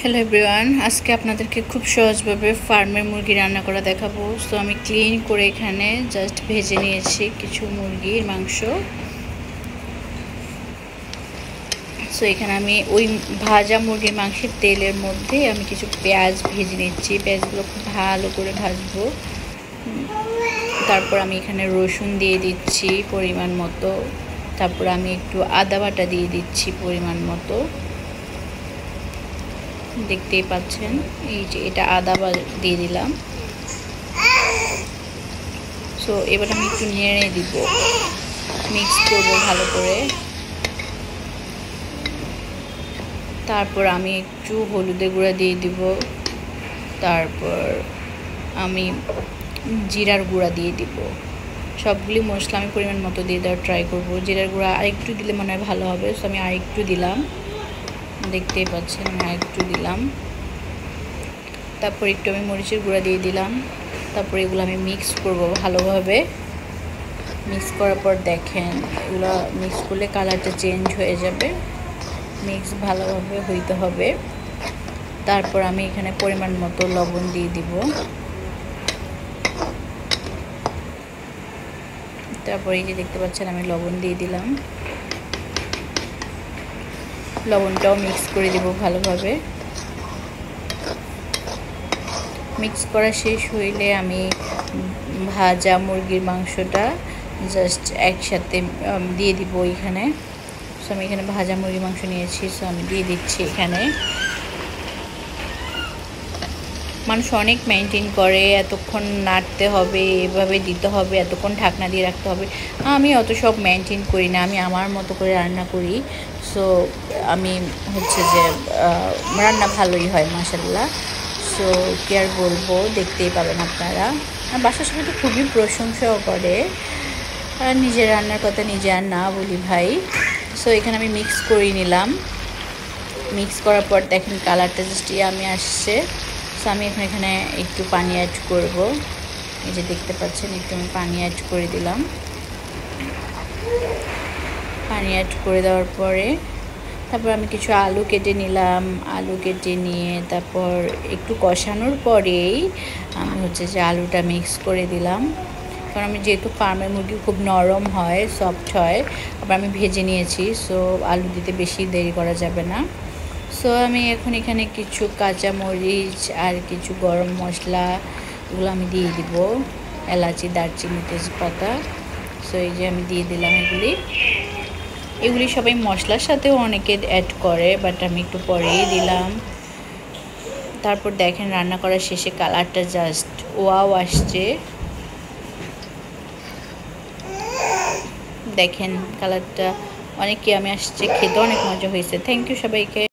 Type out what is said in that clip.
Hello everyone, আজকে আপনাদেরকে খুব সহজভাবে ফার্মের মুরগি রান্না করা দেখাবো। সো আমি ক্লিন করে এখানে জাস্ট ভেজে নিয়েছি কিছু মুরগির মাংস। সো এখানে আমি ওই ভাজা মুরগির মাংসের তেলের মধ্যে আমি কিছু পেঁয়াজ ভেজে নিচ্ছি। পেঁয়াজগুলো খুব ভালো করে ভাজবো। তারপর আমি এখানে রসুন দিয়ে দিচ্ছি পরিমাণ মতো। তারপর আমি একটু আদা বাটা দিয়ে দিচ্ছি পরিমাণ মতো। দেখতেই পাচ্ছেন, এই যে এটা আদা দিয়ে দিলাম। সো এবার আমি একটু নেড়ে দিব, মিক্স করবো ভালো করে। তারপর আমি একটু হলুদের গুঁড়া দিয়ে দিব। তারপর আমি জিরার গুঁড়া দিয়ে দিব। সবগুলি মশলা আমি পরিমাণ মতো দিয়ে দেওয়ার ট্রাই করব। জিরার গুঁড়া আরেকটু দিলে মনে হয় ভালো হবে। সো আমি আরেকটু দিলাম, দেখতেই পাচ্ছেন আমি আরেকটু দিলাম। তারপর একটু আমি মরিচের গুঁড়া দিয়ে দিলাম। তারপর এগুলো আমি মিক্স করব ভালোভাবে। মিক্স করার পর দেখেন, এগুলো মিক্স করলে কালারটা চেঞ্জ হয়ে যাবে। মিক্স ভালোভাবে হইতে হবে। তারপর আমি এখানে পরিমাণ মতো লবণ দিয়ে দিব। তারপর এই যে দেখতে পাচ্ছেন আমি লবণ দিয়ে দিলাম। লবণটাও মিক্স করে দেব ভালোভাবে। মিক্স করা শেষ হইলে আমি ভাজা মুরগির মাংসটা জাস্ট একসাথে দিয়ে দিব এখানে। সো আমি এখানে ভাজা মুরগির মাংস নিয়েছি, সো আমি দিয়ে দিচ্ছি এখানে। মানুষ অনেক মেনটেন করে, এতক্ষণ নাড়তে হবে, এভাবে দিতে হবে, এতক্ষণ ঢাকনা দিয়ে রাখতে হবে। আমি অত সব মেনটেন করি না, আমি আমার মতো করে রান্না করি। সো আমি হচ্ছে যে রান্না ভালোই হয় মাশাআল্লাহ। সো কি আর বলবো, দেখতেই পাবেন আপনারা। আর বাসার সবাই তো খুবই প্রশংসাও করে। আর নিজের রান্নার কথা নিজে আর না বলি ভাই। সো এখানে আমি মিক্স করে নিলাম। মিক্স করার পর দেখেন কালারটা জাস্ট আমি আসছে। সো আমি এখানে একটু পানি অ্যাড করব। এই যে দেখতে পাচ্ছেন, একটু আমি পানি অ্যাড করে দিলাম। পানি অ্যাড করে দেওয়ার পরে তারপর আমি কিছু আলু কেটে নিলাম। আলু কেটে নিয়ে তারপর একটু কষানোর পরেই আমি হচ্ছে যে আলুটা মিক্স করে দিলাম। কারণ আমি যেহেতু ফার্মের মুরগি খুব নরম হয়, সফট হয়, আবার আমি ভেজে নিয়েছি। সো আলু দিতে বেশি দেরি করা যাবে না। সো আমি এখন এখানে কিছু কাঁচা মরিচ আর কিছু গরম মশলা এগুলো আমি দিয়ে দিব, এলাচি, দারচিনি, তেজপাতা। সো এই যে আমি দিয়ে দিলাম এগুলি সবাই মশলার সাথেও অনেকে অ্যাড করে, বাট আমি একটু পরেই দিলাম। তারপর দেখেন রান্না করার শেষে কালারটা জাস্ট ওয়াও আসছে। দেখেন কালারটা অনেক আমি আসছে, খেতে অনেক মজা হয়েছে। থ্যাংক ইউ সবাইকে।